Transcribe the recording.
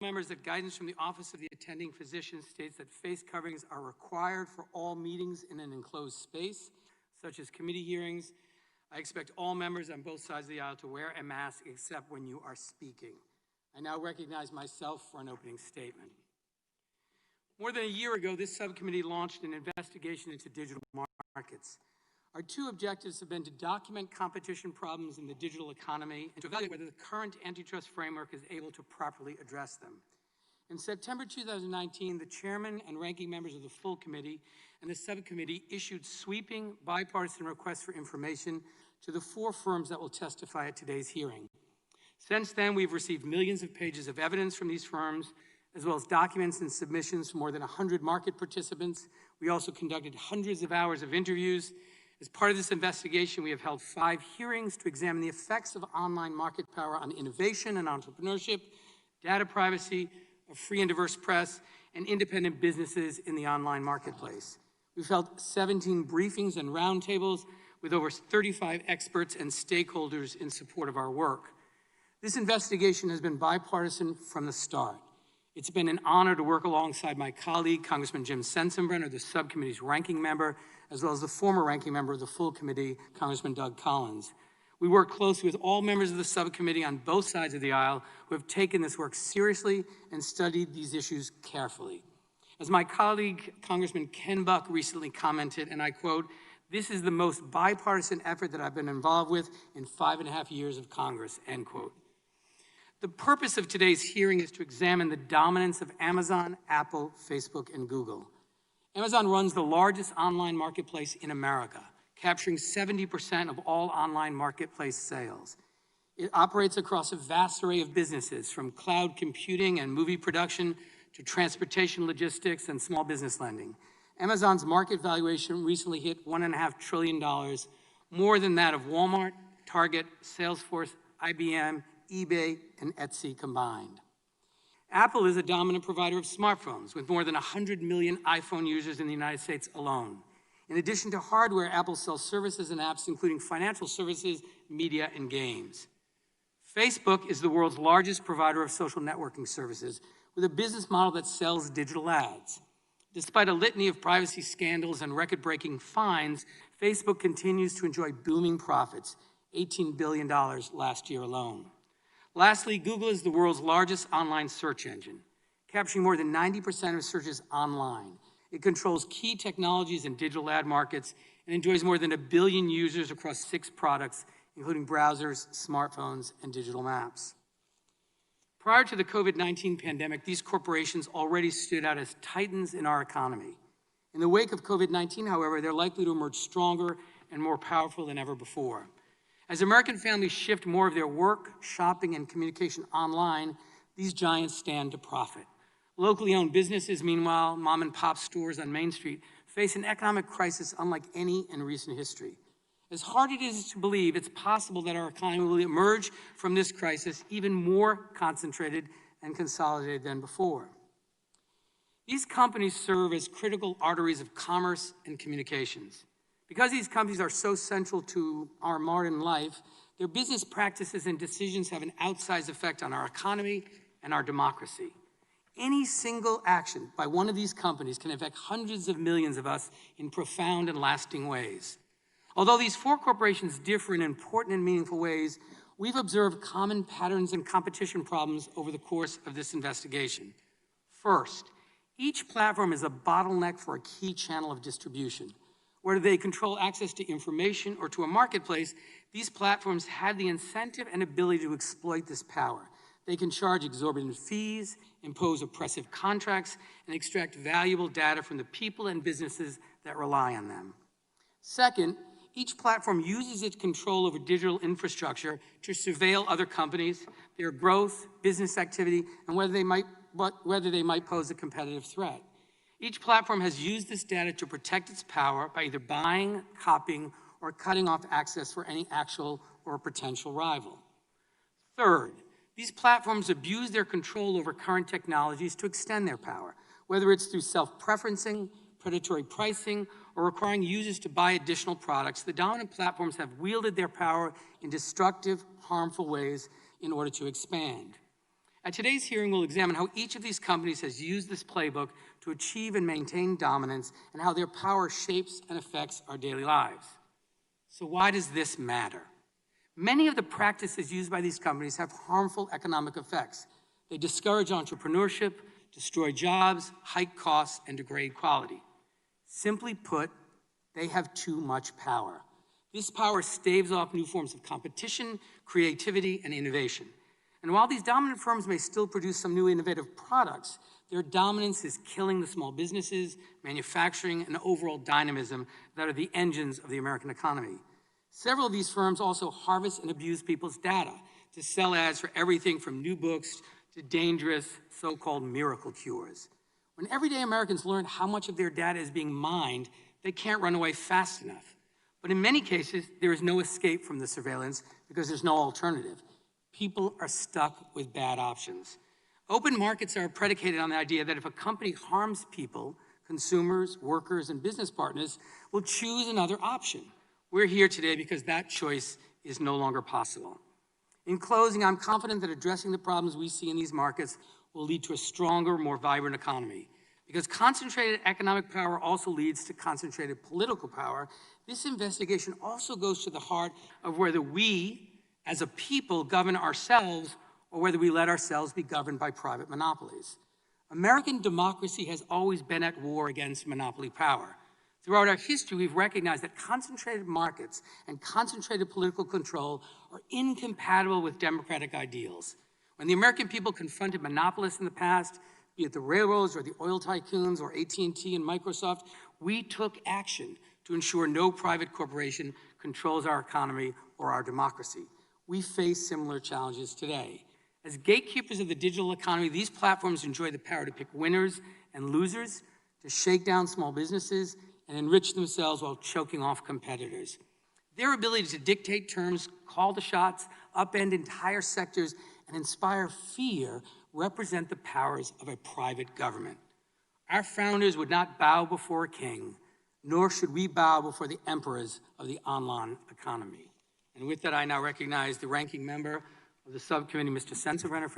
members that guidance from the Office of the Attending Physician states that face coverings are required for all meetings in an enclosed space, such as committee hearings. I expect all members on both sides of the aisle to wear a mask except when you are speaking. I now recognize myself for an opening statement. More than a year ago, this subcommittee launched an investigation into digital markets. Our two objectives have been to document competition problems in the digital economy and to evaluate whether the current antitrust framework is able to properly address them. In September 2019, the chairman and ranking members of the full committee and the subcommittee issued sweeping bipartisan requests for information to the 4 firms that will testify at today's hearing. Since then, we've received millions of pages of evidence from these firms, as well as documents and submissions from more than 100 market participants. We also conducted hundreds of hours of interviews. As part of this investigation, we have held 5 hearings to examine the effects of online market power on innovation and entrepreneurship, data privacy, a free and diverse press, and independent businesses in the online marketplace. We've held 17 briefings and roundtables with over 35 experts and stakeholders in support of our work. This investigation has been bipartisan from the start. It's been an honor to work alongside my colleague, Congressman Jim Sensenbrenner, the subcommittee's ranking member, as well as the former ranking member of the full committee, Congressman Doug Collins. We work closely with all members of the subcommittee on both sides of the aisle who have taken this work seriously and studied these issues carefully. As my colleague, Congressman Ken Buck, recently commented, and I quote, "This is the most bipartisan effort that I've been involved with in 5.5 years of Congress," end quote. The purpose of today's hearing is to examine the dominance of Amazon, Apple, Facebook, and Google. Amazon runs the largest online marketplace in America, capturing 70% of all online marketplace sales. It operates across a vast array of businesses, from cloud computing and movie production to transportation logistics and small business lending. Amazon's market valuation recently hit $1.5 trillion, more than that of Walmart, Target, Salesforce, IBM, eBay, and Etsy combined. Apple is a dominant provider of smartphones with more than 100 million iPhone users in the United States alone. In addition to hardware, Apple sells services and apps, including financial services, media, and games. Facebook is the world's largest provider of social networking services with a business model that sells digital ads. Despite a litany of privacy scandals and record-breaking fines, Facebook continues to enjoy booming profits, $18 billion last year alone. Lastly, Google is the world's largest online search engine, capturing more than 90% of searches online. It controls key technologies and digital ad markets and enjoys more than 1 billion users across 6 products, including browsers, smartphones, and digital maps. Prior to the COVID-19 pandemic, these corporations already stood out as titans in our economy. In the wake of COVID-19, however, they're likely to emerge stronger and more powerful than ever before. As American families shift more of their work, shopping, and communication online, these giants stand to profit. Locally owned businesses, meanwhile, mom-and-pop stores on Main Street, face an economic crisis unlike any in recent history. As hard it is to believe, it's possible that our economy will emerge from this crisis even more concentrated and consolidated than before. These companies serve as critical arteries of commerce and communications. Because these companies are so central to our modern life, their business practices and decisions have an outsized effect on our economy and our democracy. Any single action by one of these companies can affect hundreds of millions of us in profound and lasting ways. Although these 4 corporations differ in important and meaningful ways, we've observed common patterns and competition problems over the course of this investigation. First, each platform is a bottleneck for a key channel of distribution. Whether they control access to information or to a marketplace, these platforms have the incentive and ability to exploit this power. They can charge exorbitant fees, impose oppressive contracts, and extract valuable data from the people and businesses that rely on them. Second, each platform uses its control over digital infrastructure to surveil other companies, their growth, business activity, and whether they might pose a competitive threat. Each platform has used this data to protect its power by either buying, copying, or cutting off access for any actual or potential rival. Third, these platforms abuse their control over current technologies to extend their power, whether it's through self-preferencing, predatory pricing, or requiring users to buy additional products. The dominant platforms have wielded their power in destructive, harmful ways in order to expand. At today's hearing, we'll examine how each of these companies has used this playbook to achieve and maintain dominance and how their power shapes and affects our daily lives. So why does this matter? Many of the practices used by these companies have harmful economic effects. They discourage entrepreneurship, destroy jobs, hike costs, and degrade quality. Simply put, they have too much power. This power staves off new forms of competition, creativity, and innovation. And while these dominant firms may still produce some new innovative products, their dominance is killing the small businesses, manufacturing, and overall dynamism that are the engines of the American economy. Several of these firms also harvest and abuse people's data to sell ads for everything from new books to dangerous so-called miracle cures. When everyday Americans learn how much of their data is being mined, they can't run away fast enough. But in many cases, there is no escape from the surveillance because there's no alternative. People are stuck with bad options. Open markets are predicated on the idea that if a company harms people, consumers, workers, and business partners will choose another option. We're here today because that choice is no longer possible. In closing, I'm confident that addressing the problems we see in these markets will lead to a stronger, more vibrant economy. Because concentrated economic power also leads to concentrated political power, this investigation also goes to the heart of whether we, as a people, govern ourselves or whether we let ourselves be governed by private monopolies. American democracy has always been at war against monopoly power. Throughout our history, we've recognized that concentrated markets and concentrated political control are incompatible with democratic ideals. When the American people confronted monopolists in the past, be it the railroads or the oil tycoons or AT&T and Microsoft, we took action to ensure no private corporation controls our economy or our democracy. We face similar challenges today. As gatekeepers of the digital economy, these platforms enjoy the power to pick winners and losers, to shake down small businesses, and enrich themselves while choking off competitors. Their ability to dictate terms, call the shots, upend entire sectors, and inspire fear represent the powers of a private government. Our founders would not bow before a king, nor should we bow before the emperors of the online economy. And with that, I now recognize the ranking member of the subcommittee, Mr. Sensenbrenner, for